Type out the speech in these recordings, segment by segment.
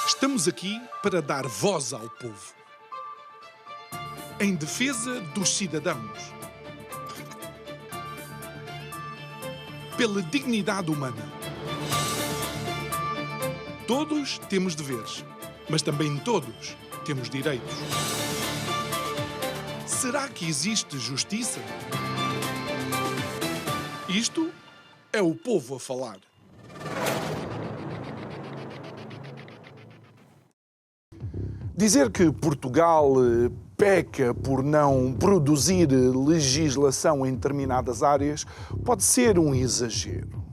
Estamos aqui para dar voz ao povo, em defesa dos cidadãos, pela dignidade humana. Todos temos deveres, mas também todos temos direitos. Será que existe justiça? Isto é o povo a falar. Dizer que Portugal peca por não produzir legislação em determinadas áreas pode ser um exagero.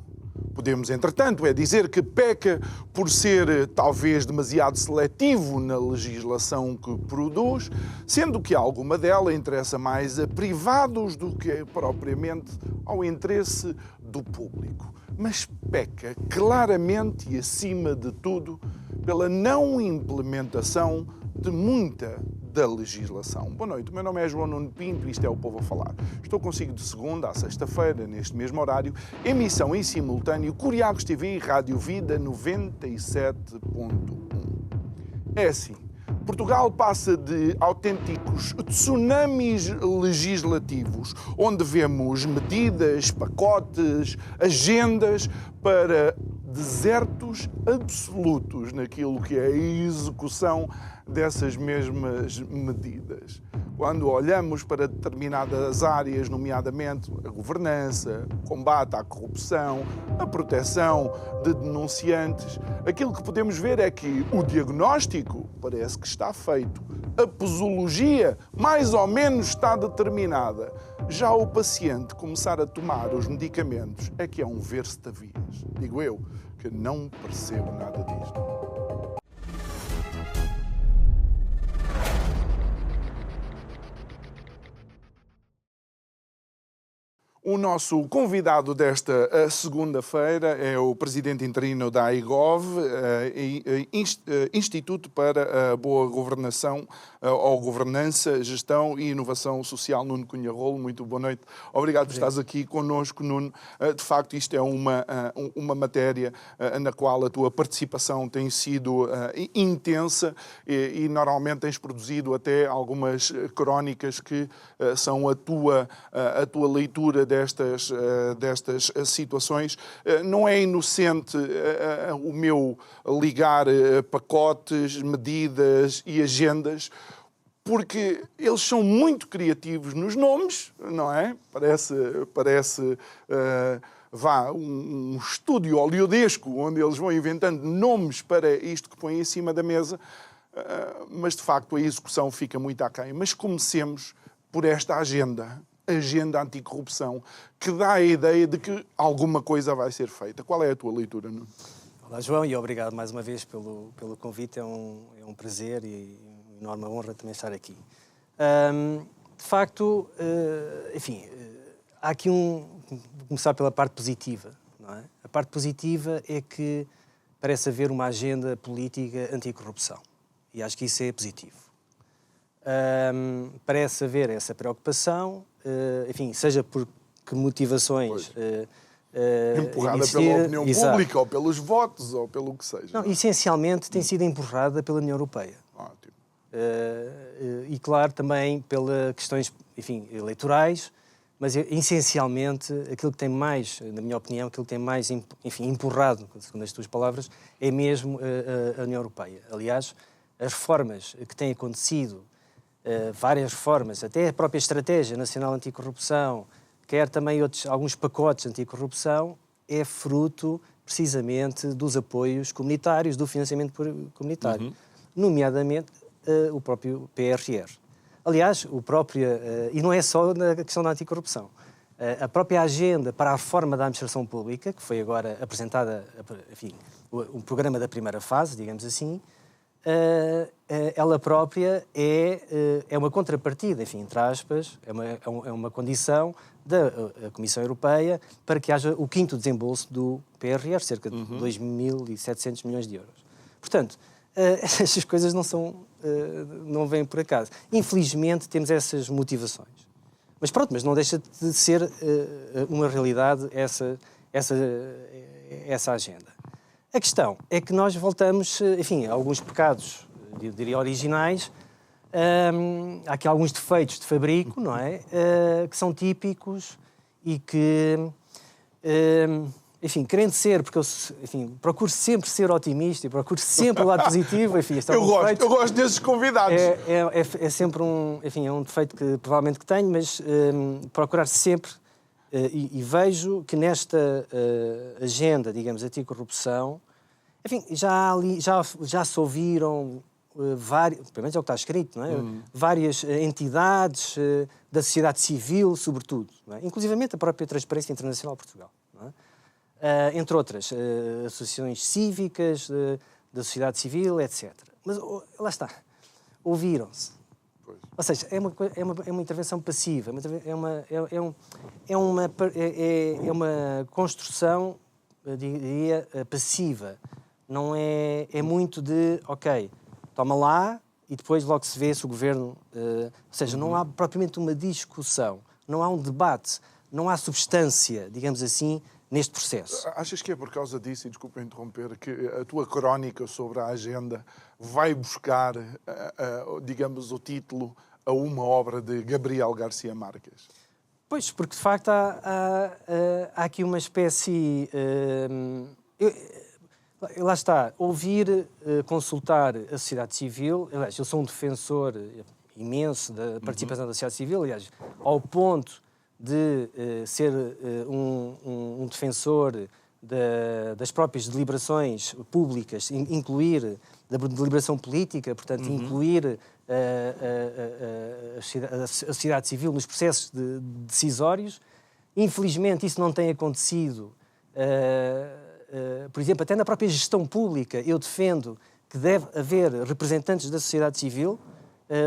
Podemos, entretanto, dizer que peca por ser talvez demasiado seletivo na legislação que produz, sendo que alguma dela interessa mais a privados do que propriamente ao interesse do público. Mas peca claramente e, acima de tudo, pela não implementação de muita da legislação. Boa noite, o meu nome é João Nuno Pinto e isto é o Povo a Falar. Estou consigo de segunda a sexta-feira, neste mesmo horário, emissão em simultâneo, Curiacos TV e Rádio Vida 97.1. É assim, Portugal passa de autênticos tsunamis legislativos, onde vemos medidas, pacotes, agendas para desertos absolutos naquilo que é a execução dessas mesmas medidas. Quando olhamos para determinadas áreas, nomeadamente a governança, o combate à corrupção, a proteção de denunciantes, aquilo que podemos ver é que o diagnóstico parece que está feito, a posologia mais ou menos está determinada. Já o paciente começar a tomar os medicamentos é que é um ver-se-te-avias. Digo eu, que não percebo nada disto. O nosso convidado desta segunda-feira é o presidente interino da AIGOV, Instituto para a Boa Governação, ou Governança, Gestão e Inovação Social, Nuno Cunha Rolo. Muito boa noite. Obrigado por estares aqui connosco, Nuno. De facto, isto é uma matéria na qual a tua participação tem sido intensa e normalmente tens produzido até algumas crónicas que são a tua leitura destas situações. Não é inocente o meu ligar pacotes, medidas e agendas, porque eles são muito criativos nos nomes, não é? Parece um estúdio oleodesco onde eles vão inventando nomes para isto que põem em cima da mesa, mas de facto a execução fica muito aquém. Mas comecemos por esta agenda anticorrupção, que dá a ideia de que alguma coisa vai ser feita. Qual é a tua leitura, Nuno? Olá, João, e obrigado mais uma vez pelo convite. É um prazer e uma enorme honra também estar aqui. De facto, há aqui vou começar pela parte positiva, não é? A parte positiva é que parece haver uma agenda política anticorrupção. E acho que isso é positivo. Parece haver essa preocupação, seja por que motivações... empurrada pela opinião pública, ou pelos votos, ou pelo que seja. Não, essencialmente tem sido empurrada pela União Europeia. Ótimo. E claro, também pelas questões, eleitorais, mas essencialmente aquilo que tem mais, na minha opinião, aquilo que tem mais, empurrado, segundo as tuas palavras, é mesmo a União Europeia. Aliás, as reformas que têm acontecido, várias reformas, até a própria Estratégia Nacional Anticorrupção, quer também alguns pacotes anticorrupção, é fruto precisamente dos apoios comunitários, do financiamento comunitário, nomeadamente o próprio PRR. Aliás, e não é só na questão da anticorrupção. A própria agenda para a reforma da administração pública, que foi agora apresentada, o programa da primeira fase, digamos assim, ela própria é uma contrapartida, entre aspas, é uma condição da Comissão Europeia para que haja o 5º desembolso do PRR, cerca de 2.700 milhões de euros. Portanto, essas coisas não vêm por acaso. Infelizmente, temos essas motivações. Mas não deixa de ser uma realidade essa agenda. A questão é que nós voltamos, enfim, a alguns pecados, eu diria, originais. Há aqui alguns defeitos de fabrico, não é? Que são típicos e que, enfim, querendo ser, porque eu, enfim, procuro sempre ser otimista e procuro sempre o lado positivo. Enfim, este é eu gosto desses convidados. É sempre enfim, é um defeito que provavelmente que tenho, mas procurar sempre, e vejo que nesta agenda, digamos, anticorrupção, enfim, já se ouviram várias, pelo menos é o que está escrito, não é? Várias entidades da sociedade civil, sobretudo, não é? Inclusivamente a própria Transparência Internacional de Portugal, não é? Entre outras, associações cívicas, da sociedade civil, etc. Mas lá está, ouviram-se. Ou seja, é uma intervenção passiva, é uma construção, eu diria, passiva. Não é muito de, ok, toma lá e depois logo se vê se o governo... ou seja, não há propriamente uma discussão, não há um debate, não há substância, digamos assim, neste processo. Achas que é por causa disso, e desculpa interromper, que a tua crónica sobre a agenda vai buscar, digamos, o título a uma obra de Gabriel García Márquez? Pois, porque de facto há aqui uma espécie... lá está, ouvir, consultar a sociedade civil. Aliás, eu sou um defensor imenso da participação da sociedade civil, aliás, ao ponto de ser um defensor das próprias deliberações públicas, incluir da deliberação política, portanto, incluir a sociedade civil nos processos decisórios. Infelizmente, isso não tem acontecido. Por exemplo, até na própria gestão pública, eu defendo que deve haver representantes da sociedade civil,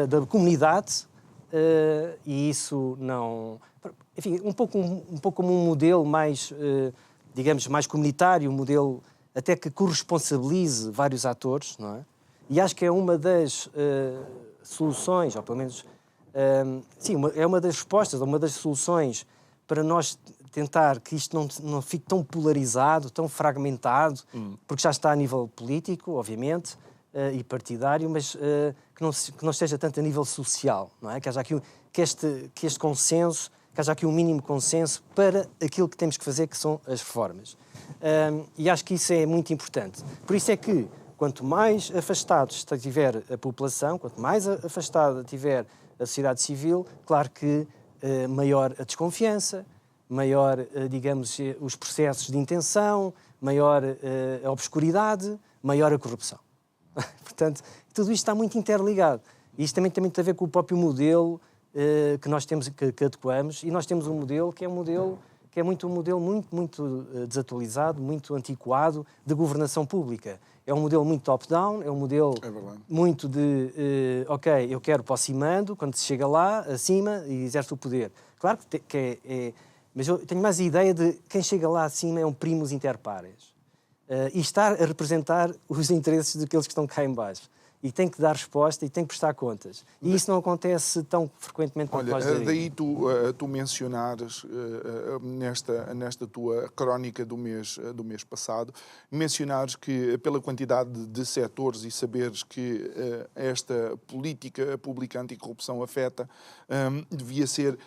da comunidade, e isso não... Enfim, um pouco como um modelo mais, digamos, mais comunitário, um modelo até que corresponsabilize vários atores, não é? E acho que é uma das soluções, ou pelo menos... sim, é uma das respostas, uma das soluções para nós tentar que isto não fique tão polarizado, tão fragmentado, porque já está a nível político, obviamente, e partidário, mas que não esteja tanto a nível social, não é? Que haja aqui que este consenso, que haja aqui um mínimo consenso para aquilo que temos que fazer, que são as reformas. E acho que isso é muito importante. Por isso é que, quanto mais afastado estiver a população, quanto mais afastada tiver a sociedade civil, claro que maior a desconfiança, maior, digamos, os processos de intenção, maior a obscuridade, maior a corrupção. Portanto, tudo isto está muito interligado. E isto também tem muito a ver com o próprio modelo que nós temos, que adequamos, e nós temos um modelo que é um modelo muito desatualizado, muito antiquado de governação pública. É um modelo muito top-down, é um modelo muito de, ok, eu quero posse e mando, quando se chega lá, acima, e exerce o poder. Claro que mas eu tenho mais a ideia de quem chega lá acima é um primus inter pares. E estar a representar os interesses daqueles que estão cá em baixo. E tem que dar resposta e tem que prestar contas. E isso não acontece tão frequentemente quanto nós daríamos. Daí tu mencionares, nesta tua crónica do mês passado, mencionares que pela quantidade de setores e saberes que esta política pública anticorrupção afeta, devia ser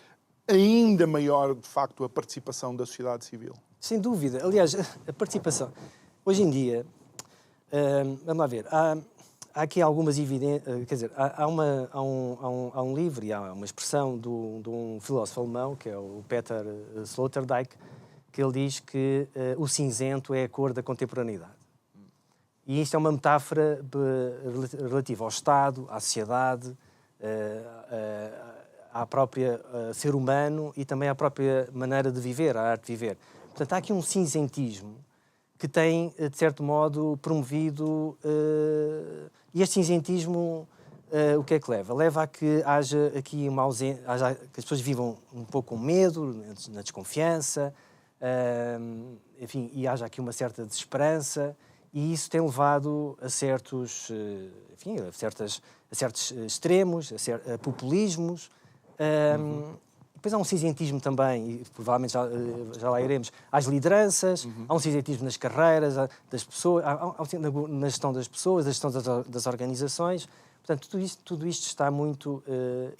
ainda maior, de facto, a participação da sociedade civil. Sem dúvida. Aliás, a participação... Hoje em dia, vamos lá ver, há aqui algumas evidências... Quer dizer, há um livro e há uma expressão de um filósofo alemão, que é o Peter Sloterdijk, que ele diz que o cinzento é a cor da contemporaneidade. E isto é uma metáfora relativa ao Estado, à sociedade, à própria ser humano e também à própria maneira de viver, à arte de viver. Portanto, há aqui um cinzentismo que tem, de certo modo, promovido... e este cinzentismo, o que é que leva? Leva a que haja aqui uma ausência... que as pessoas vivam um pouco com medo, na desconfiança, enfim, e haja aqui uma certa desesperança, e isso tem levado a certos, enfim, a certos extremos, a populismos, depois há um cinzentismo também, e provavelmente já lá iremos, às lideranças, há um cinzentismo nas carreiras das pessoas, na gestão das pessoas, na gestão das organizações. Portanto, tudo isto está muito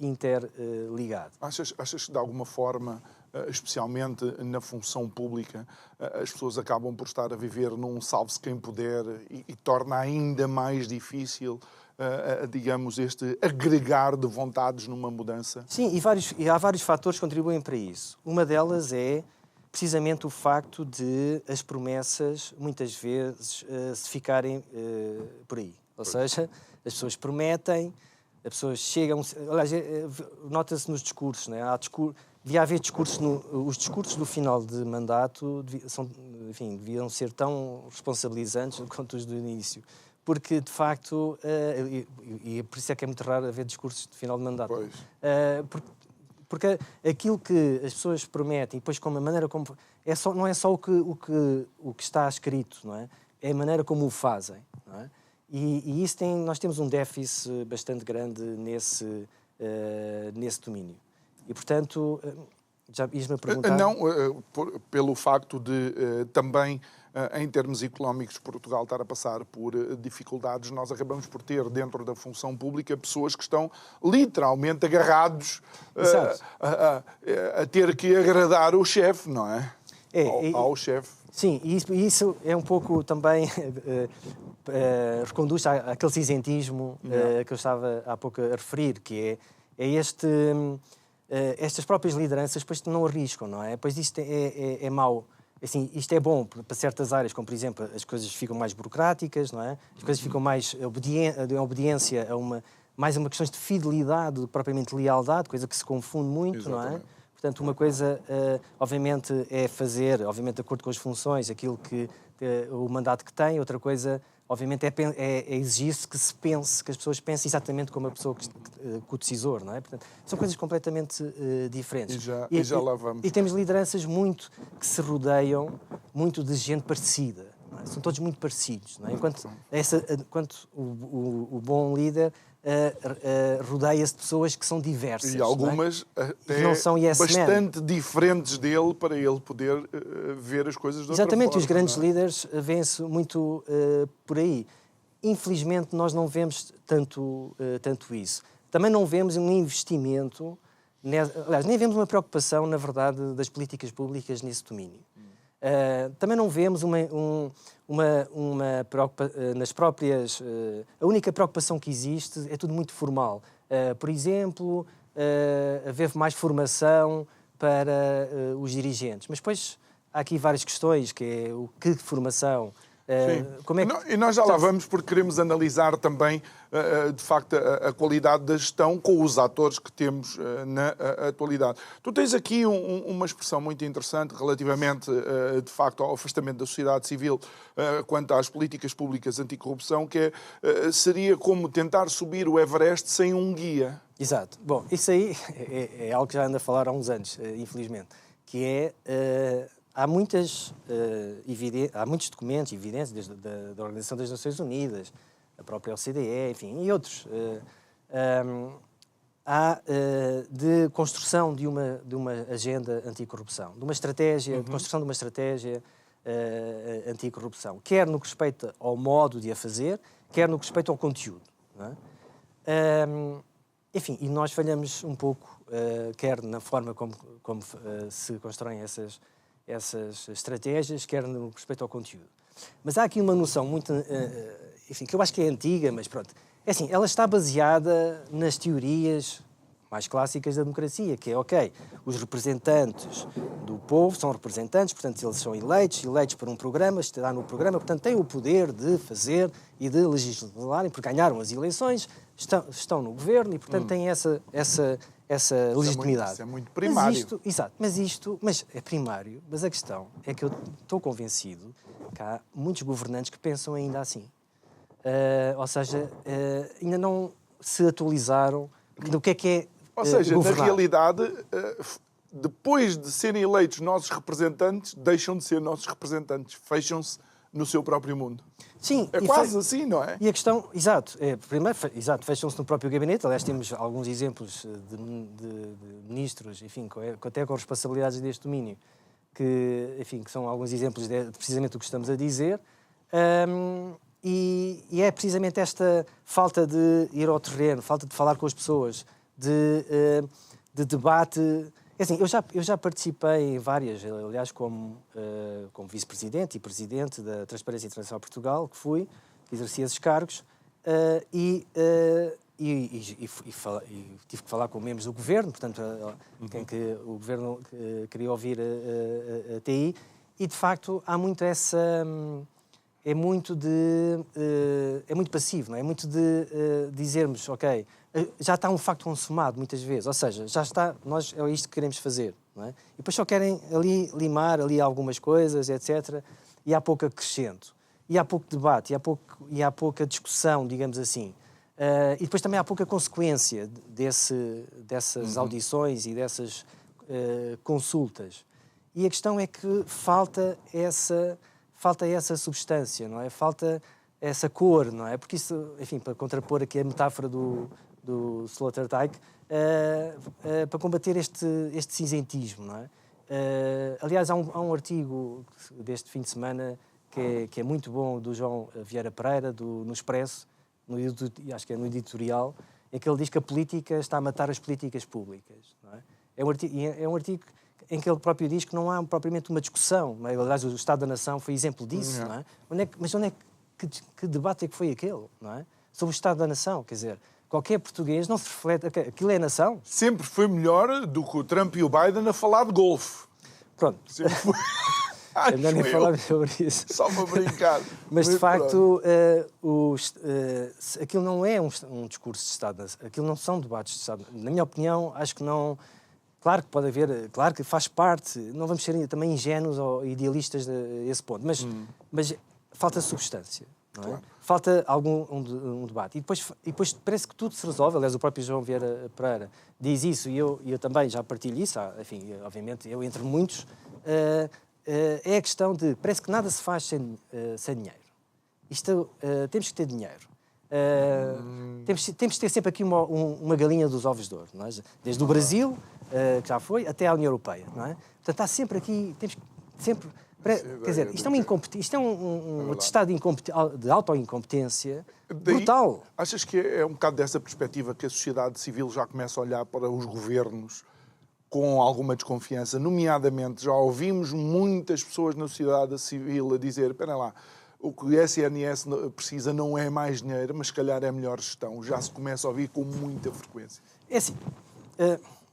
interligado. Achas que, de alguma forma, especialmente na função pública, as pessoas acabam por estar a viver num salve-se quem puder e torna ainda mais difícil, digamos, este agregar de vontades numa mudança? Sim, e há vários fatores que contribuem para isso. Uma delas é precisamente o facto de as promessas, muitas vezes, se ficarem por aí. Ou seja, as pessoas prometem, as pessoas chegam... Aliás, nota-se nos discursos, não é? Devia haver discursos... Os discursos do final de mandato deviam ser tão responsabilizantes quanto os do início. Porque, de facto... E por isso é que é muito raro haver discursos de final de mandato. Pois. Porque aquilo que as pessoas prometem, e depois com a maneira como... não é só o que está escrito, não é? É a maneira como o fazem, não é? E isso nós temos um déficit bastante grande nesse domínio. E, portanto, já ias-me a perguntar... Não, pelo facto de também, em termos económicos, Portugal estar a passar por dificuldades, nós acabamos por ter, dentro da função pública, pessoas que estão literalmente agarrados a ter que agradar o chefe, não é? Ao chefe. Sim, e isso é um pouco também... reconduz àquele cinzentismo que eu estava há pouco a referir, que é estas próprias lideranças depois não arriscam, não é? Pois isto é mau. Assim, isto é bom para certas áreas, como por exemplo as coisas ficam mais burocráticas, não é? As coisas ficam mais de obediência mais uma questão de fidelidade do que propriamente lealdade, coisa que se confunde muito. Exatamente. Não é? Portanto, uma coisa, obviamente, é fazer, obviamente, de acordo com as funções, aquilo que o mandato que tem. Outra coisa, obviamente, é exigir-se que se pense, que as pessoas pensem exatamente como a pessoa que o decisor, não é? Portanto, são coisas completamente diferentes. E já lá vamos. E temos lideranças que se rodeiam muito de gente parecida. Não é? São todos muito parecidos, não é? Enquanto o bom líder rodeia-se de pessoas que são diversas. E algumas até não são bastante diferentes dele para ele poder ver as coisas de outra forma. Exatamente, os grandes líderes vêm-se muito por aí. Infelizmente, nós não vemos tanto isso. Também não vemos um investimento, aliás, nem vemos uma preocupação, na verdade, das políticas públicas nesse domínio. Também não vemos uma preocupação nas próprias... a única preocupação que existe é tudo muito formal. Por exemplo, haver mais formação para os dirigentes. Mas depois há aqui várias questões, que é o que formação... Como é que... E nós já lá vamos, porque queremos analisar também, de facto, a qualidade da gestão com os atores que temos na atualidade. Tu tens aqui uma expressão muito interessante relativamente, de facto, ao afastamento da sociedade civil quanto às políticas públicas anticorrupção, que seria como tentar subir o Everest sem um guia. Exato. Bom, isso aí é algo que já ando a falar há uns anos, infelizmente, que é... Há muitos documentos, evidências, desde da Organização das Nações Unidas, a própria OCDE, enfim, e outros. De construção de uma agenda anticorrupção, de uma estratégia, de construção de uma estratégia anticorrupção, quer no que respeita ao modo de a fazer, quer no que respeita ao conteúdo. Não é? Enfim, e nós falhamos um pouco, quer na forma como se constroem essas estratégias, quer no respeito ao conteúdo. Mas há aqui uma noção muito, enfim, que eu acho que é antiga, mas pronto. É assim, ela está baseada nas teorias mais clássicas da democracia, que é, os representantes do povo são representantes, portanto, eles são eleitos por um programa, está no programa, portanto, têm o poder de fazer e de legislar, porque ganharam as eleições, estão no governo e, portanto, têm essa legitimidade. Isso é muito primário. Mas é primário. Mas a questão é que eu estou convencido que há muitos governantes que pensam ainda assim. Ou seja, ainda não se atualizaram do que é ou seja, governar. Na realidade, depois de serem eleitos nossos representantes, deixam de ser nossos representantes. Fecham-se no seu próprio mundo. Sim, É quase assim, não é? E a questão, exato, primeiro, fecham-se no próprio gabinete. Aliás, temos alguns exemplos de ministros, enfim, até com responsabilidades deste domínio, que são alguns exemplos precisamente do que estamos a dizer. E é precisamente esta falta de ir ao terreno, falta de falar com as pessoas, de debate. Assim, eu já participei em várias, aliás, como vice-presidente e presidente da Transparência Internacional Portugal, que exerci esses cargos, e tive que falar com membros do governo, portanto, quem que o governo queria ouvir a TI, e de facto há muito essa. É muito passivo, não é? É muito de dizermos, ok, já está um facto consumado muitas vezes, ou seja, já está, nós é isto que queremos fazer, não é? E depois só querem ali limar ali algumas coisas, etc. E há pouco acrescento, e há pouco debate, e há pouca discussão, digamos assim. E depois também há pouca consequência dessas audições e dessas consultas. E a questão é que falta essa substância, não é? Falta essa cor, não é? Porque isso, enfim, para contrapor aqui a metáfora do Sloterdijk, para combater este cinzentismo, não é? Aliás, há um artigo deste fim de semana que é muito bom, do João Vieira Pereira, no Expresso, acho que é no editorial, em que ele diz que a política está a matar as políticas públicas, não é? É um artigo em que ele próprio diz que não há propriamente uma discussão. Aliás, o Estado da Nação foi exemplo disso, não é? Mas onde é que debate é que foi aquele, não é? Sobre o Estado da Nação, quer dizer, qualquer português não se reflete... Aquilo é a nação? Sempre foi melhor do que o Trump e o Biden a falar de golfe. Pronto. Sempre foi... Ainda nem falamos sobre isso. Só para brincar. Mas de facto, aquilo não é um discurso de Estado. Aquilo não são debates de Estado. Na minha opinião, acho que não... Claro que pode haver, claro que faz parte, não vamos ser também ingênuos ou idealistas a esse ponto, mas falta substância, não é? Claro. Falta um debate. E depois parece que tudo se resolve. Aliás, o próprio João Vieira Pereira diz isso, e eu também já partilho isso, enfim, obviamente, eu entre muitos. É a questão de, parece que nada se faz sem dinheiro. Temos que ter dinheiro. Temos de ter sempre aqui uma galinha dos ovos de ouro, não é? Desde o Brasil, que já foi, até à União Europeia, não é? Portanto, há sempre aqui, temos sempre... Quer dizer, isto é um atestado de auto-incompetência brutal. Achas que é um bocado dessa perspectiva que a sociedade civil já começa a olhar para os governos com alguma desconfiança? Nomeadamente, já ouvimos muitas pessoas na sociedade civil a dizer, espera lá, o que o SNS precisa não é mais dinheiro, mas se calhar é melhor gestão. Já se começa a ouvir com muita frequência. É assim,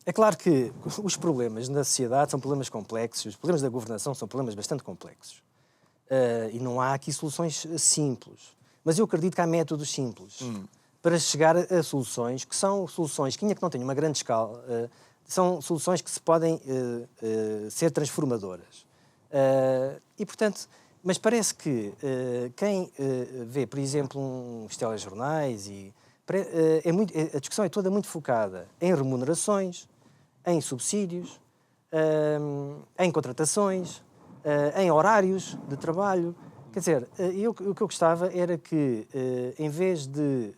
é claro que os problemas na sociedade são problemas complexos, os problemas da governação são problemas bastante complexos. E não há aqui soluções simples. Mas eu acredito que há métodos simples para chegar a soluções que são soluções que, ainda que não tenham uma grande escala, são soluções que se podem ser transformadoras. E, portanto, mas parece que quem vê, por exemplo, uns telejornais, a discussão é toda muito focada em remunerações, em subsídios, em contratações, em horários de trabalho. Quer dizer, o que eu gostava era que, em vez de...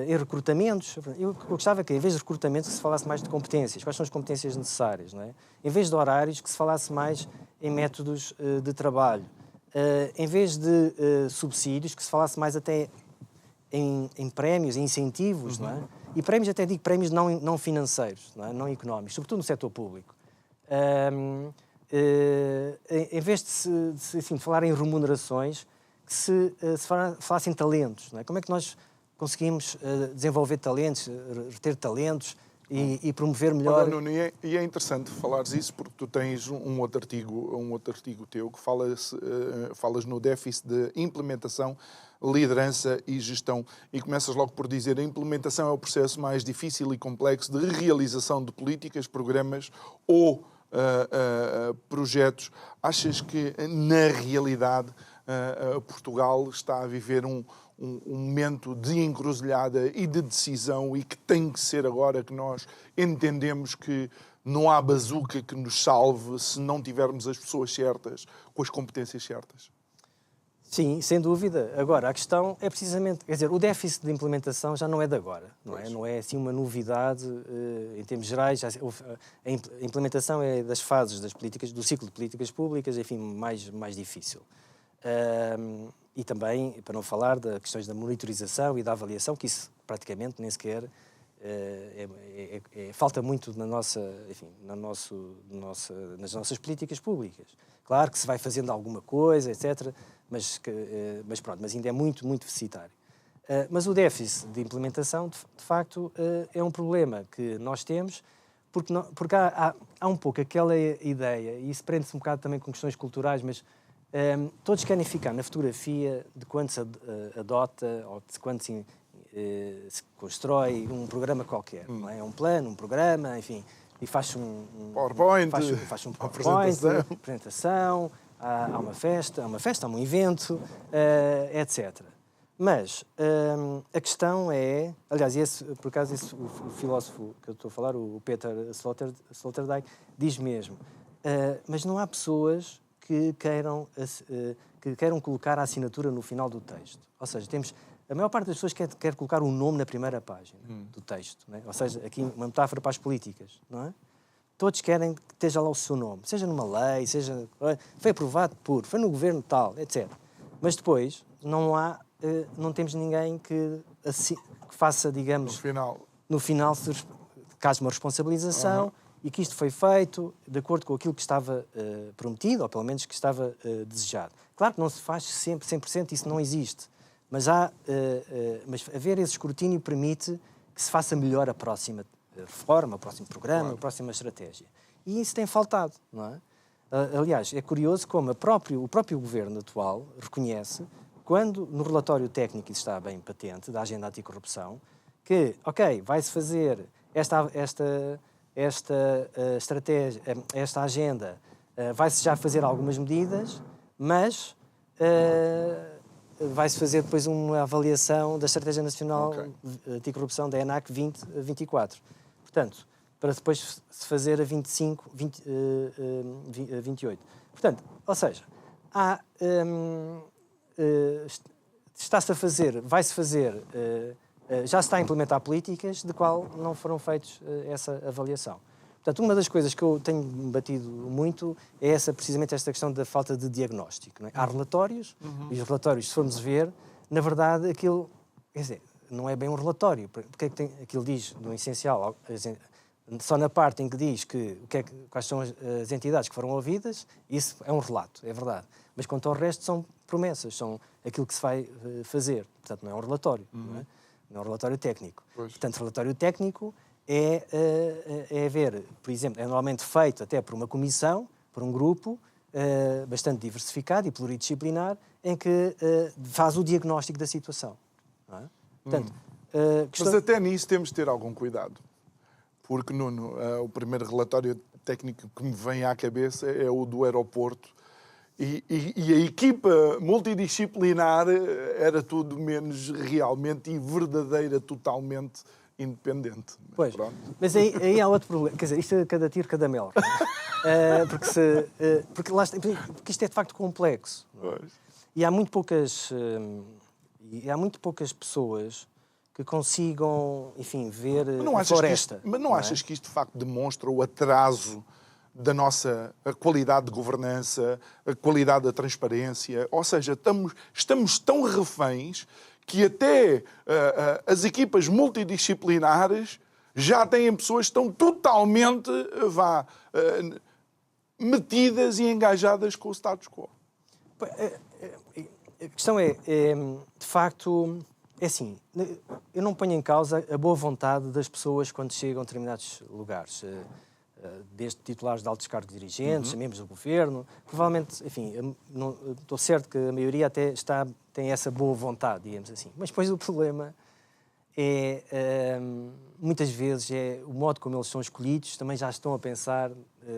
em recrutamentos, eu gostava que, em vez de recrutamentos, que se falasse mais de competências. Quais são as competências necessárias, não é? Em vez de horários, que se falasse mais em métodos de trabalho. Em vez de subsídios, que se falasse mais até em prémios, em incentivos, não é? E prémios, até digo prémios não financeiros, não é? Não económicos, sobretudo no setor público. Em vez de falar em remunerações, que se falasse em talentos, não é? Como é que nós conseguimos desenvolver talentos, reter talentos e promover melhor... Olha, Nuno, e é interessante falares isso, porque tu tens um outro artigo teu que falas no déficit de implementação, liderança e gestão, e começas logo por dizer: a implementação é o processo mais difícil e complexo de realização de políticas, programas ou projetos. Achas que, na realidade, Portugal está a viver um momento de encruzilhada e de decisão, e que tem que ser agora que nós entendemos que não há bazuca que nos salve se não tivermos as pessoas certas, com as competências certas? Sim, sem dúvida. Agora, a questão é precisamente, quer dizer, o déficit de implementação já não é de agora, não é? Não é assim uma novidade em termos gerais. A implementação é das fases das políticas, do ciclo de políticas públicas, enfim, mais difícil. E também, para não falar das questões da monitorização e da avaliação, que isso praticamente nem sequer falta muito na nossa, enfim, nas nossas políticas públicas. Claro que se vai fazendo alguma coisa, etc., mas pronto, mas ainda é muito deficitário. Mas o déficit de implementação, de facto, é um problema que nós temos, porque há um pouco aquela ideia, e isso prende-se um bocado também com questões culturais, mas todos querem ficar na fotografia de quando se adota ou de quando se constrói um programa qualquer. Não é? Um plano, um programa, enfim, e faz um PowerPoint, faz um PowerPoint, apresentação, há uma festa, há um evento, etc. Mas a questão é, aliás, por acaso o filósofo que eu estou a falar, o Peter Sloterdijk, diz mesmo, mas não há pessoas que queiram colocar a assinatura no final do texto. Ou seja, a maior parte das pessoas quer colocar o nome na primeira página do texto. Não é? Ou seja, aqui uma metáfora para as políticas. Não é? Todos querem que esteja lá o seu nome, seja numa lei, foi aprovado foi no governo tal, etc. Mas depois não temos ninguém que faça, digamos, no final caso uma responsabilização e que isto foi feito de acordo com aquilo que estava prometido, ou pelo menos que estava desejado. Claro que não se faz sempre 100%, isso não existe. Mas haver esse escrutínio permite que se faça melhor a próxima reforma, o próximo programa, a próxima estratégia. E isso tem faltado, não é? Aliás, é curioso como o próprio governo atual reconhece, quando no relatório técnico isso está bem patente, da Agenda Anticorrupção, que, vai-se fazer esta estratégia, esta agenda, vai-se já fazer algumas medidas, mas vai-se fazer depois uma avaliação da Estratégia Nacional Anticorrupção, da ENAC 2024. Portanto, para depois se fazer a 28. Portanto, ou seja, está-se a fazer, vai-se fazer, já se está a implementar políticas de qual não foram feitas essa avaliação. Portanto, uma das coisas que eu tenho batido muito é precisamente esta questão da falta de diagnóstico. Não é? Há relatórios, e os relatórios, se formos ver, na verdade, aquilo, quer dizer, não é bem um relatório, porque aquilo diz, no essencial, só na parte em que diz quais são as entidades que foram ouvidas, isso é um relato, é verdade. Mas quanto ao resto, são promessas, são aquilo que se vai fazer. Portanto, não é um relatório, não é um relatório técnico. Pois. Portanto, relatório técnico é ver, por exemplo, é normalmente feito até por uma comissão, por um grupo bastante diversificado e pluridisciplinar, em que faz o diagnóstico da situação. Não é? Portanto, Mas até nisso temos de ter algum cuidado. Porque, Nuno, o primeiro relatório técnico que me vem à cabeça é o do aeroporto. E a equipa multidisciplinar era tudo menos realmente e verdadeira, totalmente independente. Pois, pronto. Mas aí há outro problema. Quer dizer, isto é cada tiro, cada mel. Porque isto é de facto complexo. E há muito poucas pessoas que consigam, enfim, ver a floresta. Mas não achas que isto de facto demonstra o atraso da nossa qualidade de governança, a qualidade da transparência? Ou seja, estamos tão reféns que até as equipas multidisciplinares já têm pessoas que estão totalmente metidas e engajadas com o status quo. A questão de facto, é assim, eu não ponho em causa a boa vontade das pessoas quando chegam a determinados lugares, desde titulares de altos cargos dirigentes, membros do governo. Provavelmente, enfim, estou certo que a maioria até tem essa boa vontade, digamos assim. Mas depois o problema muitas vezes, o modo como eles são escolhidos, também já estão a pensar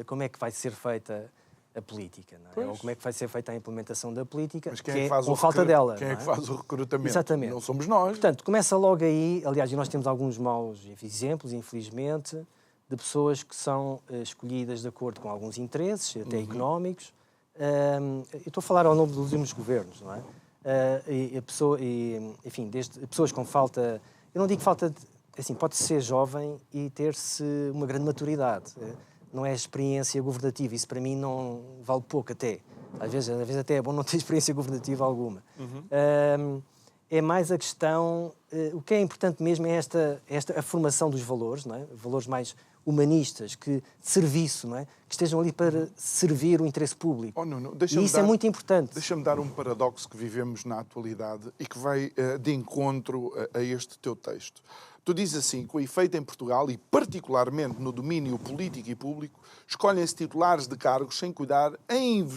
como é que vai ser feita a política, não é? Ou como é que vai ser feita a implementação da política, mas quem é que faz falta dela. Quem é que faz o recrutamento? Exatamente. Não somos nós. Portanto, começa logo aí, aliás, e nós temos alguns maus exemplos, infelizmente, de pessoas que são escolhidas de acordo com alguns interesses, até económicos. Eu estou a falar ao nome dos últimos governos, não é? Enfim, desde pessoas com falta... Eu não digo falta de... Assim, pode ser jovem e ter-se uma grande maturidade. Não é experiência governativa. Isso, para mim, não vale pouco até. Às vezes até é bom não ter experiência governativa alguma. É mais a questão... o que é importante mesmo é a formação dos valores, não é? Valores mais humanistas, de serviço, não é? Que estejam ali para servir o interesse público. E isso é muito importante. Deixa-me dar um paradoxo que vivemos na atualidade e que vai de encontro a este teu texto. Tu dizes assim, com efeito em Portugal, e particularmente no domínio político e público, escolhem-se titulares de cargos sem cuidar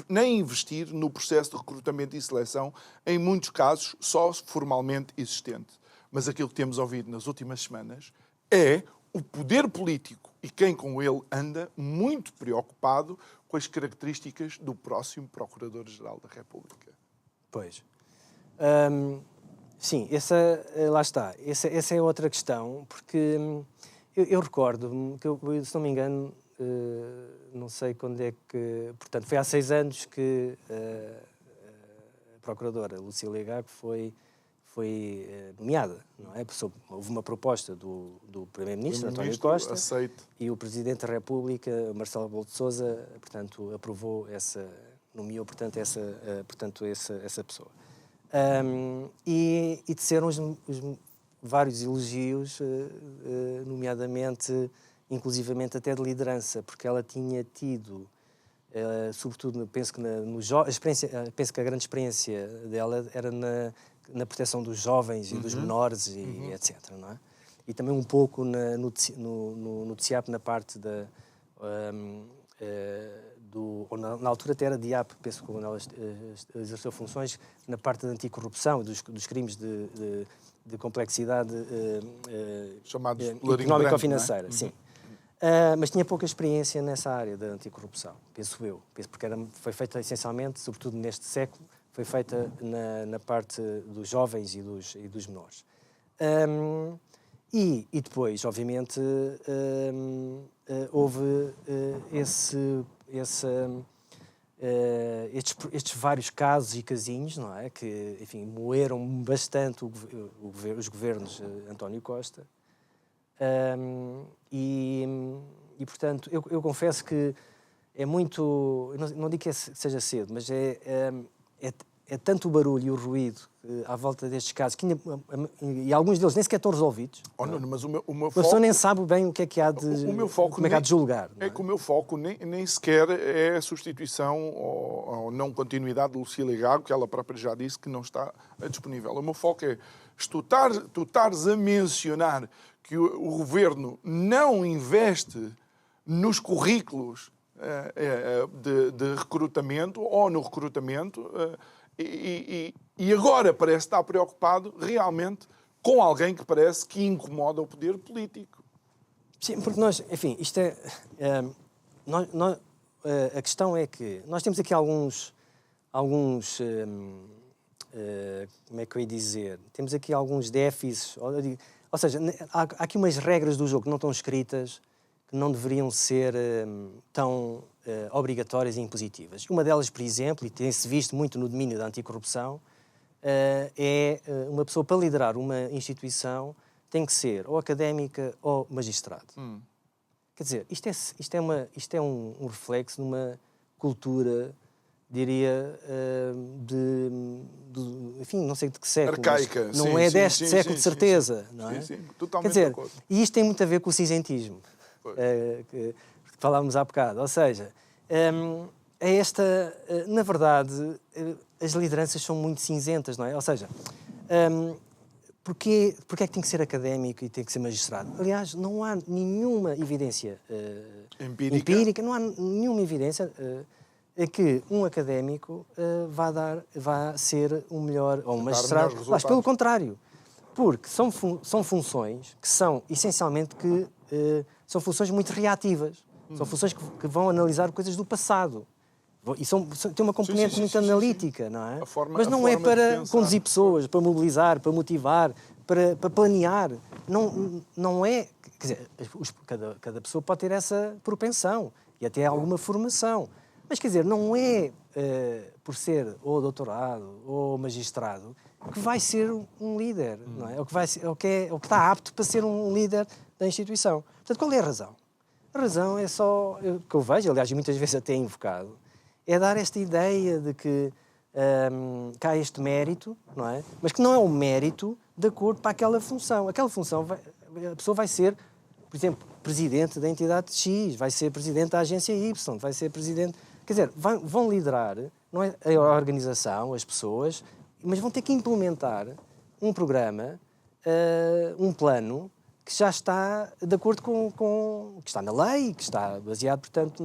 nem investir no processo de recrutamento e seleção, em muitos casos só formalmente existente. Mas aquilo que temos ouvido nas últimas semanas é o poder político e quem com ele anda muito preocupado com as características do próximo Procurador-Geral da República. Pois. Sim, lá está. Essa é outra questão, porque eu recordo-me que, se não me engano, não sei quando é que... Portanto, foi há 6 anos que a Procuradora Lucília Gago foi nomeada, não é? Houve uma proposta do Primeiro-Ministro, António Costa, e o Presidente da República, Marcelo Rebelo de Sousa, portanto, nomeou, portanto, essa pessoa. E disseram os vários elogios, nomeadamente, inclusivamente até de liderança, porque ela tinha tido, sobretudo, penso que a grande experiência dela era na proteção dos jovens e dos menores e etc. Não é? E também um pouco no TSIAP, na parte da... na altura até era DIAP, penso que quando ela exerceu funções, na parte da anticorrupção e dos crimes de complexidade económico-financeira. Sim. Mas tinha pouca experiência nessa área da anticorrupção, penso eu. Porque foi feita essencialmente, sobretudo neste século, foi feita na parte dos jovens e dos menores. E depois, obviamente, houve estes vários casos e casinhos, não é? Que, enfim, moeram bastante os governos António Costa. Portanto, eu confesso que é muito... Não digo que seja cedo, mas é tanto o barulho e o ruído à volta destes casos, e alguns deles nem sequer estão resolvidos. Mas o meu foco... A pessoa nem sabe bem o que é que há de... como é que há de julgar. É que o meu foco nem sequer é a substituição ou não continuidade de Lucília Gago, que ela própria já disse que não está disponível. O meu foco é, tu estares a mencionar que o Governo não investe nos currículos de recrutamento ou no recrutamento... E agora parece estar preocupado realmente com alguém que parece que incomoda o poder político. Sim, porque nós, enfim, isto é... a questão é que nós temos aqui alguns como é que eu ia dizer? Temos aqui alguns déficits, ou seja, há aqui umas regras do jogo que não estão escritas, que não deveriam ser tão obrigatórias e impositivas. Uma delas, por exemplo, e tem-se visto muito no domínio da anticorrupção, é uma pessoa, para liderar uma instituição, tem que ser ou académica ou magistrado. Quer dizer, isto é um reflexo de uma cultura, diria, enfim, não sei de que século, arcaica. Não é deste século, de certeza. Não é? Sim, totalmente. Quer dizer, e isto tem muito a ver com o cinzentismo, que falámos há bocado. Ou seja, na verdade, as lideranças são muito cinzentas, não é? Ou seja, porquê é que tem que ser académico e tem que ser magistrado? Aliás, não há nenhuma evidência empírica, não há nenhuma evidência que um académico vá ser um melhor, ou um magistrado. Mas pelo contrário, porque são funções que são, essencialmente, são funções muito reativas. São funções que vão analisar coisas do passado. E têm uma componente muito analítica, não é? Mas não é para conduzir pessoas, para mobilizar, para motivar, para planear. Não é... Quer dizer, cada pessoa pode ter essa propensão e até alguma formação. Mas, quer dizer, não é por ser ou doutorado ou magistrado que vai ser um líder, não é? O que está apto para ser um líder da instituição. Portanto, qual é a razão? A razão é só, que eu vejo, aliás, muitas vezes até invocado, é dar esta ideia de que que há este mérito, não é? Mas que não é um mérito de acordo para aquela função. Aquela função, a pessoa vai ser, por exemplo, presidente da entidade X, vai ser presidente da agência Y, vai ser presidente... Quer dizer, vão liderar, não é, a organização, as pessoas, mas vão ter que implementar um programa, um plano, que já está de acordo com que está na lei, que está baseado, portanto,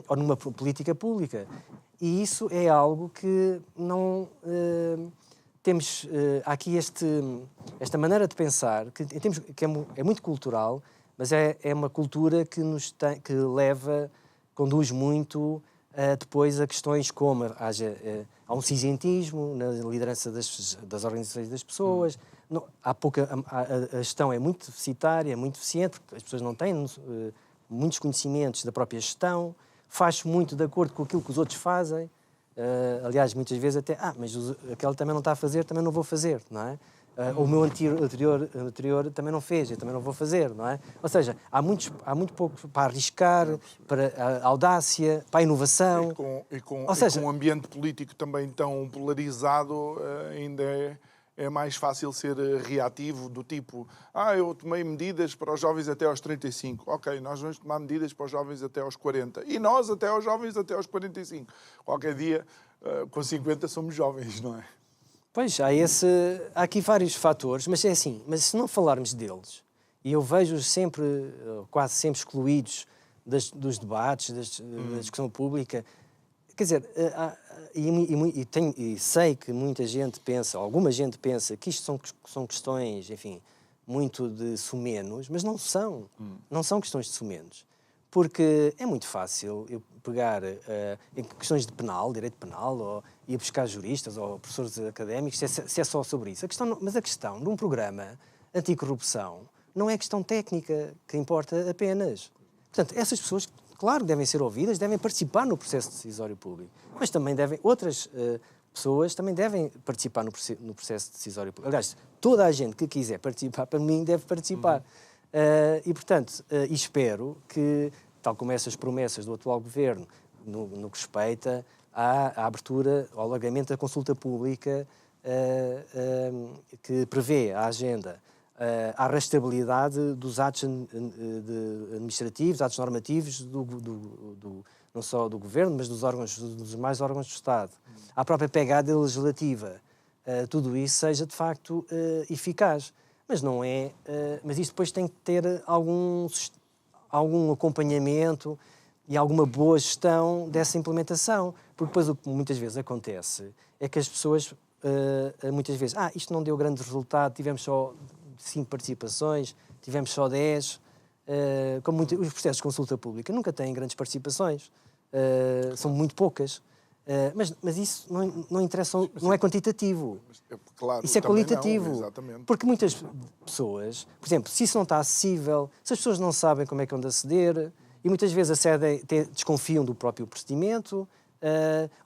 ou numa política pública. E isso é algo que não temos. Há aqui esta maneira de pensar que é muito cultural, mas é uma cultura que conduz muito depois a questões como há um cinzentismo na liderança das organizações das pessoas. A gestão é muito deficitária, é muito deficiente, porque as pessoas não têm muitos conhecimentos da própria gestão, faz muito de acordo com aquilo que os outros fazem. Aliás, muitas vezes até, mas aquele também não está a fazer, também não vou fazer, não é? O meu anterior também não fez, eu também não vou fazer, não é? Ou seja, há muito pouco para arriscar, para a audácia, para a inovação. E com um ambiente político também tão polarizado, ainda é mais fácil ser reativo, do tipo, eu tomei medidas para os jovens até aos 35. Ok, nós vamos tomar medidas para os jovens até aos 40. E nós até aos jovens até aos 45. Qualquer dia, com 50, somos jovens, não é? Pois, há aqui vários fatores, mas é assim, mas se não falarmos deles, e eu vejo-os quase sempre excluídos dos debates, da discussão pública, quer dizer, e sei que muita gente pensa, alguma gente pensa que isto são questões, enfim, muito de sumenos, mas não são. Não são questões de sumenos. Porque é muito fácil eu pegar em questões de direito penal, ou ir buscar juristas ou professores académicos, se é só sobre isso. Mas a questão de um programa anticorrupção não é questão técnica que importa apenas. Portanto, essas pessoas, claro, devem ser ouvidas, devem participar no processo decisório público, mas também outras pessoas também devem participar no processo decisório público. Aliás, toda a gente que quiser participar, para mim, deve participar. E, portanto, espero que, tal como essas promessas do atual governo, no que respeita à abertura, ao alargamento da consulta pública, que prevê a agenda, à rastreabilidade dos atos administrativos, atos normativos, não só do governo, mas dos demais órgãos do Estado, à própria pegada legislativa, tudo isso seja, de facto, eficaz. Mas não é. Mas isso depois tem que ter algum acompanhamento e alguma boa gestão dessa implementação. Porque depois o que muitas vezes acontece é que as pessoas, muitas vezes, isto não deu grande resultado, tivemos só 5 participações, tivemos só 10. Como os processos de consulta pública nunca têm grandes participações, são muito poucas. Mas isso não interessa, não é quantitativo. Claro, isso é qualitativo. Não, exatamente. Porque muitas pessoas, por exemplo, se isso não está acessível, se as pessoas não sabem como é que vão aceder, e muitas vezes acedem, desconfiam do próprio procedimento,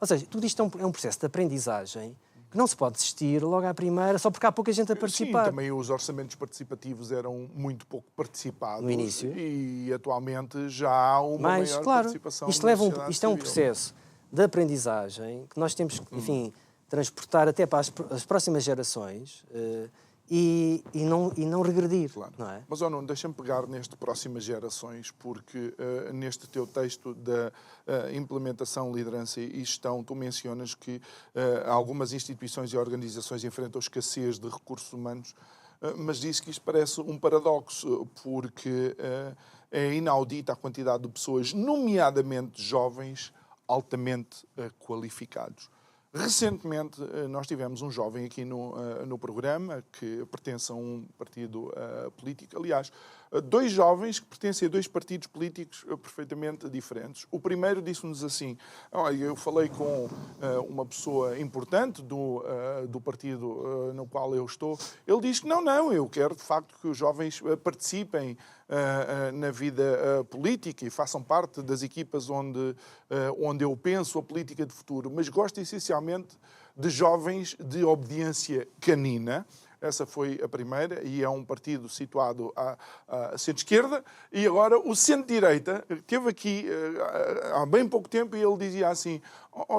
ou seja, tudo isto é um processo de aprendizagem que não se pode desistir logo à primeira, só porque há pouca gente a participar. Sim, também os orçamentos participativos eram muito pouco participados. No início. E atualmente já há uma maior participação. Isto é um processo de aprendizagem que nós temos que, enfim, transportar até para as próximas gerações e não regredir. Claro. Não é? Mas, Nuno, deixa-me pegar neste próximas gerações, porque neste teu texto da implementação, liderança e gestão, tu mencionas que algumas instituições e organizações enfrentam escassez de recursos humanos, mas disse que isto parece um paradoxo, porque é inaudita a quantidade de pessoas, nomeadamente jovens, altamente qualificados. Recentemente, nós tivemos um jovem aqui no programa que pertence a um partido político. Aliás, 2 jovens que pertencem a 2 partidos políticos perfeitamente diferentes. O primeiro disse-nos assim, eu falei com uma pessoa importante do partido no qual eu estou. Ele diz que não, eu quero de facto que os jovens participem na vida política e façam parte das equipas onde eu penso a política de futuro, mas gosto essencialmente de jovens de obediência canina. Essa foi a primeira, e é um partido situado à centro-esquerda. E agora o centro-direita teve aqui há bem pouco tempo e ele dizia assim: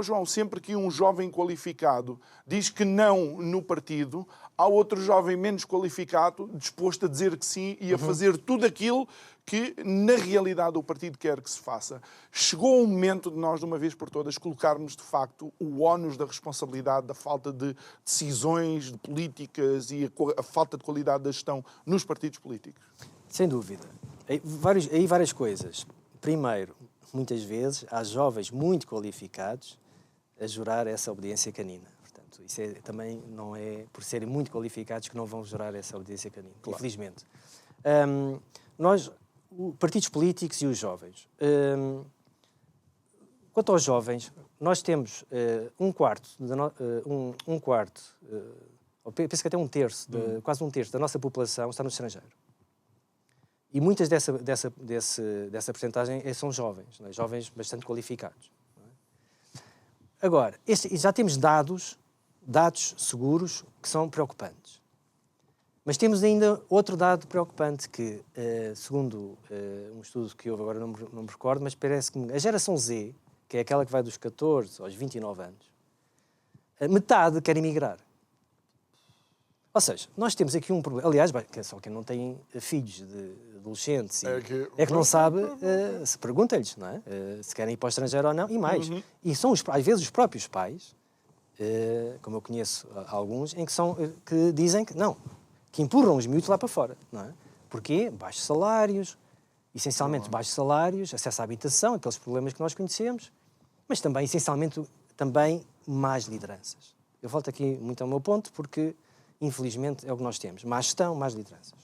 João, sempre que um jovem qualificado diz que não no partido, há outro jovem menos qualificado disposto a dizer que sim e a fazer tudo aquilo que, na realidade, o partido quer que se faça. Chegou o momento de nós, de uma vez por todas, colocarmos, de facto, o ónus da responsabilidade da falta de decisões, de políticas e a falta de qualidade da gestão nos partidos políticos. Sem dúvida. Aí várias coisas. Primeiro, muitas vezes, há jovens muito qualificados a jurar essa obediência canina. Portanto, isso também não é por serem muito qualificados que não vão jurar essa obediência canina, claro. Infelizmente. Partidos políticos e os jovens. Quanto aos jovens, nós temos penso que até quase um terço da nossa população está no estrangeiro. E muitas dessa percentagem são jovens, não é? Jovens bastante qualificados. Não é? Agora, já temos dados seguros que são preocupantes. Mas temos ainda outro dado preocupante que, segundo um estudo que houve agora, não me recordo, mas parece que a geração Z, que é aquela que vai dos 14 aos 29 anos, metade quer emigrar. Ou seja, nós temos aqui um problema. Aliás, só quem não tem filhos de adolescentes é que não sabe, se pergunta-lhes, não é? Se querem ir para o estrangeiro ou não, e mais. E são, às vezes, os próprios pais, como eu conheço alguns, que dizem que não, que empurram os miúdos lá para fora, não é? Porquê? Baixos salários, essencialmente baixos salários, acesso à habitação, aqueles problemas que nós conhecemos, mas também, essencialmente, também más lideranças. Eu volto aqui muito ao meu ponto, porque, infelizmente, é o que nós temos. Má gestão, más lideranças.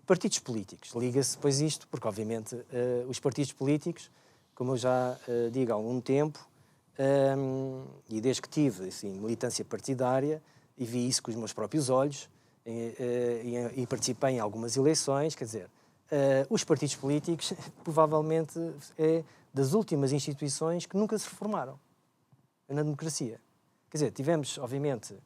Partidos políticos. Liga-se, pois, isto, porque, obviamente, os partidos políticos, como eu já digo há algum tempo, e desde que tive assim, militância partidária, e vi isso com os meus próprios olhos, e participei em algumas eleições, quer dizer, os partidos políticos provavelmente é das últimas instituições que nunca se reformaram na democracia. Quer dizer, tivemos, obviamente,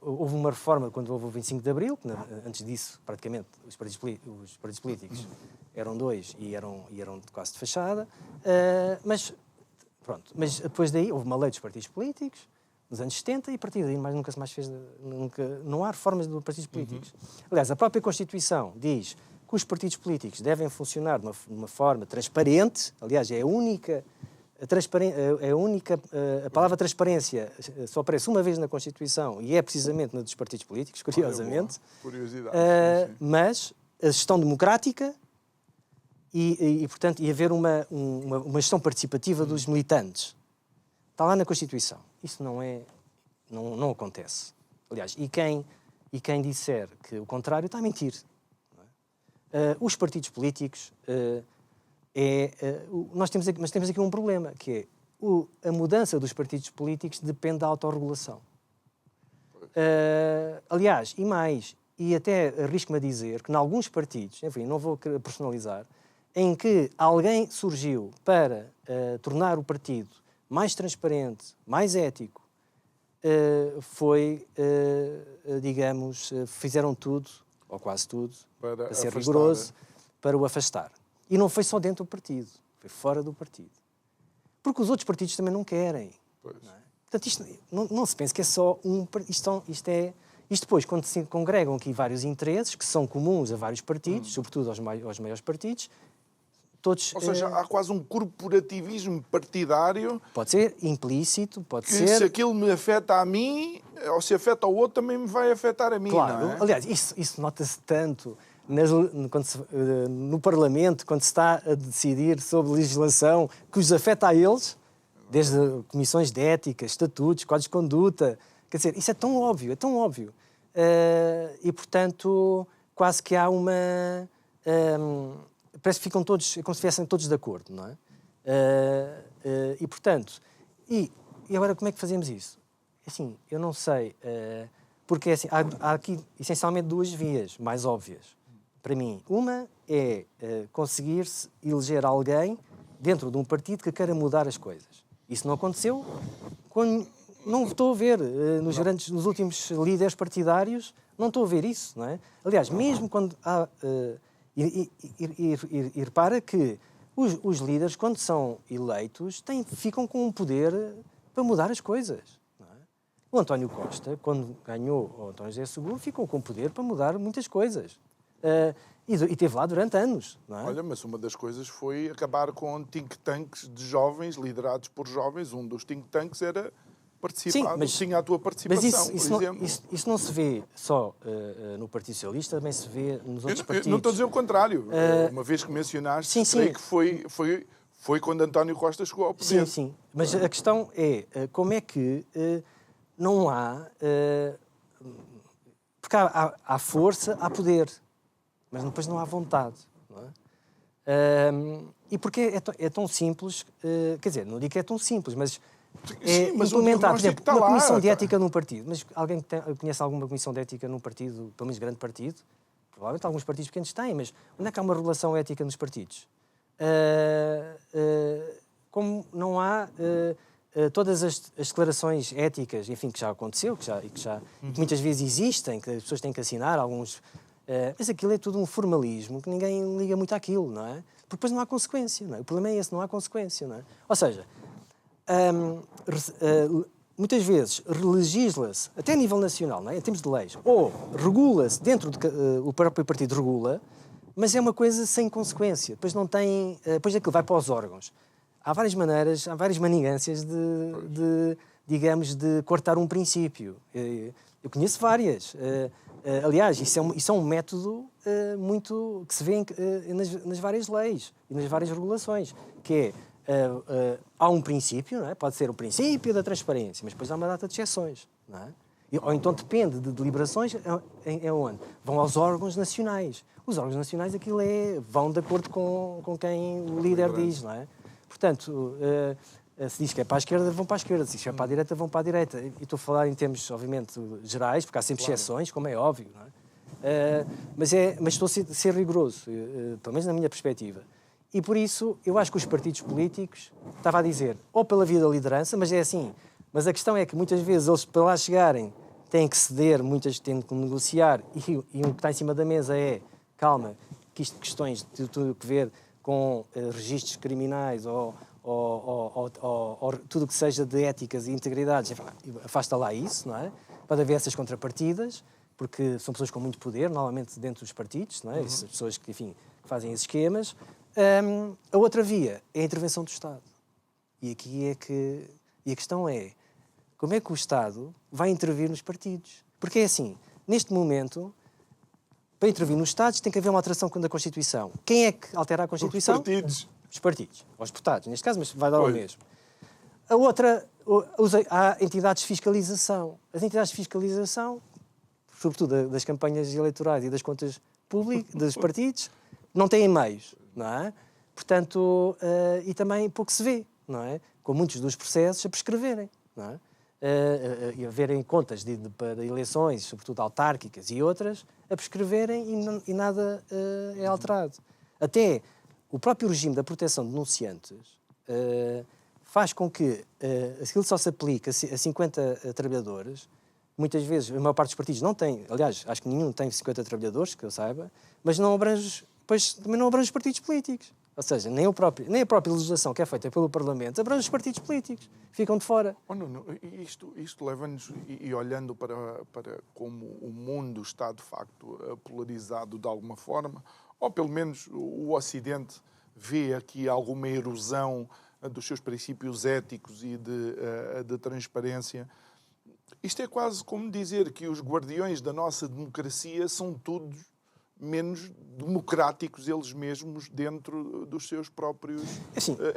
houve uma reforma quando houve o 25 de Abril, que antes disso, praticamente, os partidos políticos eram dois e eram quase de fachada, mas depois daí houve uma lei dos partidos políticos, nos anos 70, e a partir daí nunca se mais fez. Não há reformas de partidos políticos. Aliás, a própria Constituição diz que os partidos políticos devem funcionar de uma forma transparente. Aliás, a palavra transparência só aparece uma vez na Constituição e é precisamente na dos partidos políticos, curiosamente. Curiosidade. Mas a gestão democrática e portanto, haver uma gestão participativa dos militantes. Está lá na Constituição. Isso não acontece. Aliás, e quem disser que o contrário está a mentir. Não é? Os partidos políticos, mas temos aqui um problema, que é a mudança dos partidos políticos depende da autorregulação. Aliás, e até arrisco-me a dizer que em alguns partidos, enfim, não vou personalizar, em que alguém surgiu para tornar o partido mais transparente, mais ético, fizeram tudo, ou quase tudo, para ser rigoroso, para o afastar. E não foi só dentro do partido, foi fora do partido. Porque os outros partidos também não querem. Pois. Não é? Portanto, isto não se pensa que é só um... Isto depois, quando se congregam aqui vários interesses, que são comuns a vários partidos, sobretudo aos maiores partidos, todos... Ou seja, há quase um corporativismo partidário... Pode ser implícito, pode ser... se aquilo me afeta a mim, ou se afeta ao outro, também me vai afetar a mim, claro. Não é? Aliás, isso nota-se tanto no Parlamento, quando se está a decidir sobre legislação que os afeta a eles, desde comissões de ética, estatutos, códigos de conduta... Quer dizer, isso é tão óbvio. E, portanto, quase que há uma... parece que ficam todos, como se estivessem todos de acordo, não é? E, portanto... E agora, como é que fazemos isso? Assim, eu não sei, porque assim, há aqui, essencialmente, duas vias mais óbvias. para mim. Uma é conseguir-se eleger alguém dentro de um partido que queira mudar as coisas. Isso não aconteceu quando... Não estou a ver nos últimos líderes partidários, não estou a ver isso, não é? Aliás, mesmo quando há... E repara que os líderes, quando são eleitos, ficam com um poder para mudar as coisas. Não é? O António Costa, quando ganhou o António José Seguro, ficou com poder para mudar muitas coisas. E esteve lá durante anos. Não é? Olha, mas uma das coisas foi acabar com think tanks de jovens, liderados por jovens. Um dos think tanks era participado, tinha a tua participação, mas por exemplo. Isso não se vê só no Partido Socialista, também se vê nos outros partidos. Eu não estou a dizer o contrário. Uma vez que mencionaste, creio que foi quando António Costa chegou ao poder. Sim. Mas a questão é como é que não há... porque há força, há poder, mas depois não há vontade. Não é? E porque é tão simples... quer dizer, não digo que é tão simples, mas... mas implementar, por exemplo, uma comissão de tá. ética num partido. Mas alguém conhece alguma comissão de ética num partido, pelo menos grande partido? Provavelmente alguns partidos pequenos têm, mas onde é que há uma regulação ética nos partidos? Como não há todas as declarações éticas, enfim, que já aconteceu, que muitas vezes existem, que as pessoas têm que assinar, alguns... mas aquilo é tudo um formalismo que ninguém liga muito àquilo, não é? Porque depois não há consequência, não é? O problema é esse, não há consequência, não é? Ou seja... muitas vezes legisla-se, até a nível nacional, não é? Em termos de leis, ou regula-se dentro do o próprio partido regula, mas é uma coisa sem consequência. Depois não tem, depois aquilo vai para os órgãos. Há várias maneiras, há várias manigâncias digamos, de cortar um princípio. Eu conheço várias. Aliás, isso é um método muito que se vê nas várias leis e nas várias regulações, que é há um princípio, não é? Pode ser o princípio da transparência, mas depois há uma data de exceções, não é? Ou então depende de deliberações, é onde? Vão aos órgãos nacionais. Os órgãos nacionais, vão de acordo com quem o líder diz, não é? Portanto, se diz que é para a esquerda, vão para a esquerda. Se diz que é para a direita, vão para a direita. E estou a falar em termos, obviamente, gerais, porque há sempre exceções, como é óbvio, não é? Mas estou a ser rigoroso, pelo menos na minha perspectiva. E por isso, eu acho que os partidos políticos, estava a dizer, ou pela via da liderança, mas é assim. Mas a questão é que muitas vezes eles, para lá chegarem, têm que ceder, muitas têm que negociar, e o que está em cima da mesa é, calma, que isto questões de tudo que ver com registros criminais ou tudo o que seja de éticas e integridades, afasta lá isso, não é? Pode haver essas contrapartidas, porque são pessoas com muito poder, normalmente dentro dos partidos, não é? Essas pessoas que, enfim, fazem esses esquemas. A outra via é a intervenção do Estado. E aqui a questão é como é que o Estado vai intervir nos partidos? Porque é assim, neste momento, para intervir nos Estados tem que haver uma alteração da Constituição. Quem é que altera a Constituição? Os partidos. Os partidos. Ou os deputados, neste caso, mas vai dar o mesmo. A outra, há entidades de fiscalização. As entidades de fiscalização, sobretudo das campanhas eleitorais e das contas públicas, dos partidos, não têm meios. Não é? Portanto, e também pouco se vê, não é? Com muitos dos processos a prescreverem, não é? E haverem contas para eleições, sobretudo autárquicas e outras, a prescreverem e nada é alterado. Até o próprio regime da proteção de denunciantes faz com que aquilo só se aplique a 50 trabalhadores. Muitas vezes, a maior parte dos partidos não tem, aliás, acho que nenhum tem 50 trabalhadores, que eu saiba, mas não abrange... Pois também não abrange os partidos políticos. Ou seja, nem a própria legislação que é feita pelo Parlamento abrange os partidos políticos. Ficam de fora. Isto leva-nos, e olhando para como o mundo está, de facto, polarizado de alguma forma, ou pelo menos o Ocidente vê aqui alguma erosão dos seus princípios éticos e de transparência. Isto é quase como dizer que os guardiões da nossa democracia são todos menos democráticos eles mesmos dentro dos seus próprios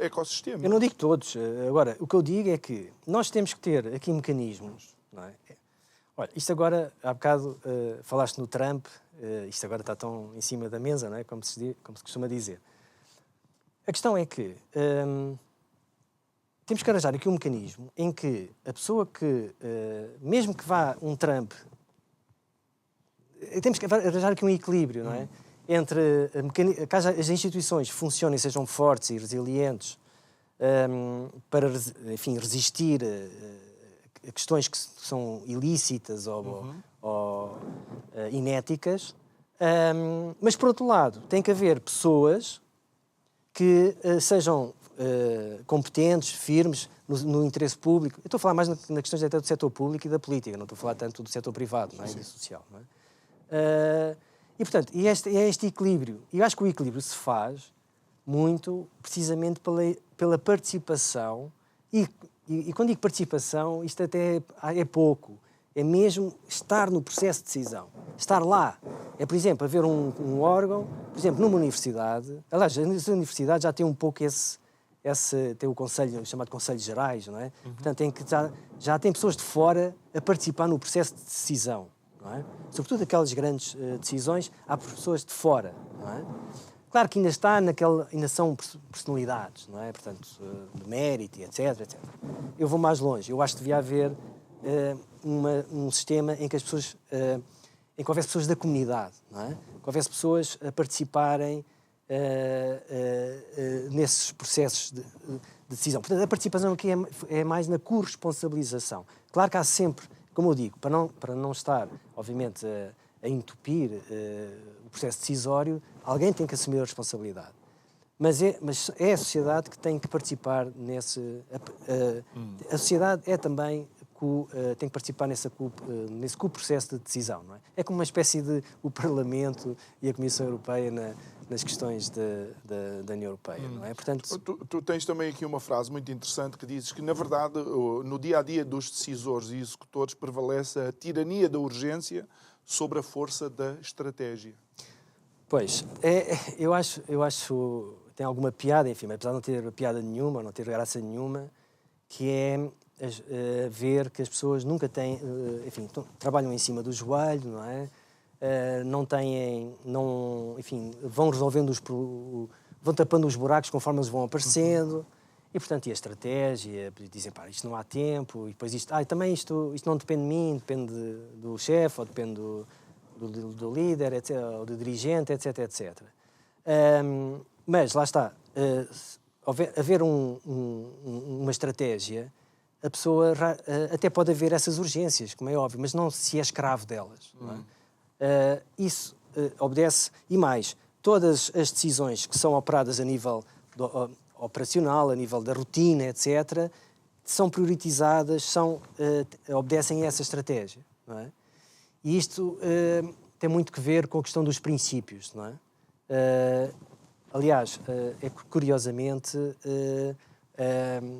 ecossistemas. Eu não digo todos. Agora, o que eu digo é que nós temos que ter aqui mecanismos, não é? Olha, isto agora, há bocado falaste no Trump, isto agora está tão em cima da mesa, não é? Como se costuma dizer. A questão é que temos que arranjar aqui um mecanismo em que a pessoa que, mesmo que vá um Trump, temos que arranjar aqui um equilíbrio, não é? entre que as instituições funcionem, sejam fortes e resilientes para, enfim, resistir a questões que são ilícitas ou inéticas, mas, por outro lado, tem que haver pessoas que sejam competentes, firmes no interesse público. Eu estou a falar mais na questões até do setor público e da política, não estou a falar tanto do setor privado, não é? E do social. Não é? E, portanto, é este equilíbrio. E eu acho que o equilíbrio se faz muito precisamente pela participação. E quando digo participação, isto até é pouco. É mesmo estar no processo de decisão. Estar lá. É, por exemplo, haver um órgão, por exemplo, numa universidade. Aliás, as universidades já têm um pouco tem o conselho, chamado Conselhos Gerais, não é? Portanto, já tem pessoas de fora a participar no processo de decisão, não é? Sobretudo aquelas grandes decisões, há pessoas de fora, não é? Claro que ainda são personalidades, não é? Portanto, de mérito, etc, etc. Eu vou mais longe. Eu acho que devia haver um sistema em que as pessoas, em que houvesse pessoas da comunidade, não é? Que houvesse pessoas a participarem nesses processos de decisão. Portanto, a participação aqui é mais na corresponsabilização. Claro que há sempre, como eu digo, para não estar, obviamente, a entupir o processo decisório, alguém tem que assumir a responsabilidade. Mas é a sociedade que tem que participar nesse... A sociedade é também... tem que participar nesse processo de decisão. Não é? É como uma espécie de o Parlamento e a Comissão Europeia nas questões da União Europeia. Não é? Portanto, tu tens também aqui uma frase muito interessante que dizes que, na verdade, no dia-a-dia dos decisores e executores prevalece a tirania da urgência sobre a força da estratégia. Pois, eu acho tem alguma piada, enfim, apesar de não ter piada nenhuma, não ter graça nenhuma, que é ver que as pessoas nunca têm, enfim, trabalham em cima do joelho, não é? Enfim, vão resolvendo vão tapando os buracos conforme eles vão aparecendo. E, portanto, e a estratégia, dizem, pá, isto não há tempo, e depois isto não depende de mim, depende do chefe, ou depende do líder, etc., ou do dirigente, etc., etc. Mas, lá está, haver uma estratégia, a pessoa até pode haver essas urgências, como é óbvio, mas não se é escravo delas. Não é? Isso obedece, e mais, todas as decisões que são operadas a nível operacional, a nível da rotina, etc., são prioritizadas, obedecem a essa estratégia. Não é? E isto tem muito que ver com a questão dos princípios. Não é? Aliás, curiosamente,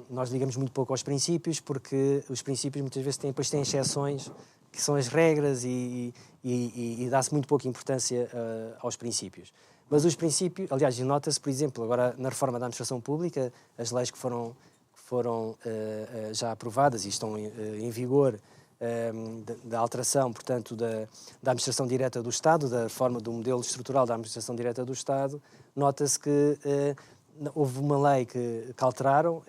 nós ligamos muito pouco aos princípios, porque os princípios muitas vezes têm exceções, que são as regras, e dá-se muito pouca importância aos princípios. Mas os princípios, aliás, nota-se, por exemplo, agora na reforma da administração pública, as leis que foram já aprovadas e estão em vigor, da alteração, portanto, da administração direta do Estado, da reforma do modelo estrutural da administração direta do Estado, nota-se que houve uma lei que alteraram,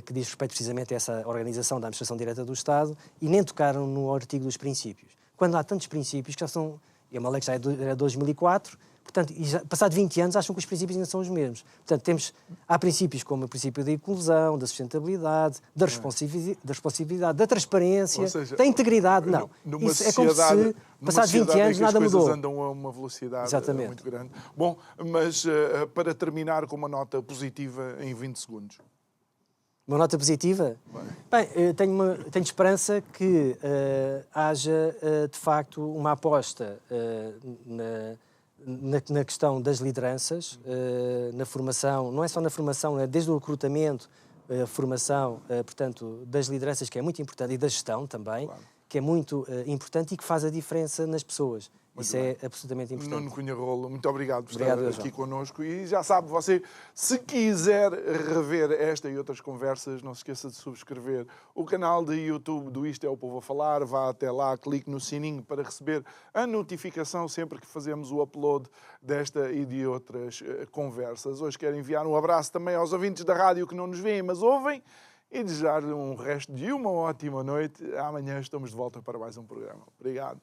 que diz respeito precisamente a essa organização da administração direta do Estado, e nem tocaram no artigo dos princípios. Quando há tantos princípios que já são... É uma lei que já é de 2004, portanto, passado 20 anos, acham que os princípios ainda são os mesmos. Portanto, há princípios como o princípio da inclusão, da sustentabilidade, da responsabilidade, da transparência, ou seja, da integridade. Não, isso é como se, passados 20 anos, nada mudou. As coisas andam a uma velocidade muito grande. Bom, mas para terminar com uma nota positiva em 20 segundos. Uma nota positiva? Bem, tenho esperança que haja, de facto, uma aposta na questão das lideranças, na formação, não é só na formação, é desde o recrutamento, a formação, portanto, das lideranças, que é muito importante, e da gestão também, claro, que é muito importante e que faz a diferença nas pessoas. Isso é absolutamente importante. Nuno Cunha Rolo, muito obrigado por estar aqui connosco. E já sabe, você, se quiser rever esta e outras conversas, não se esqueça de subscrever o canal de YouTube do Isto é o Povo a Falar. Vá até lá, clique no sininho para receber a notificação sempre que fazemos o upload desta e de outras conversas. Hoje quero enviar um abraço também aos ouvintes da rádio que não nos veem, mas ouvem, e desejar-lhe um resto de uma ótima noite. Amanhã estamos de volta para mais um programa. Obrigado.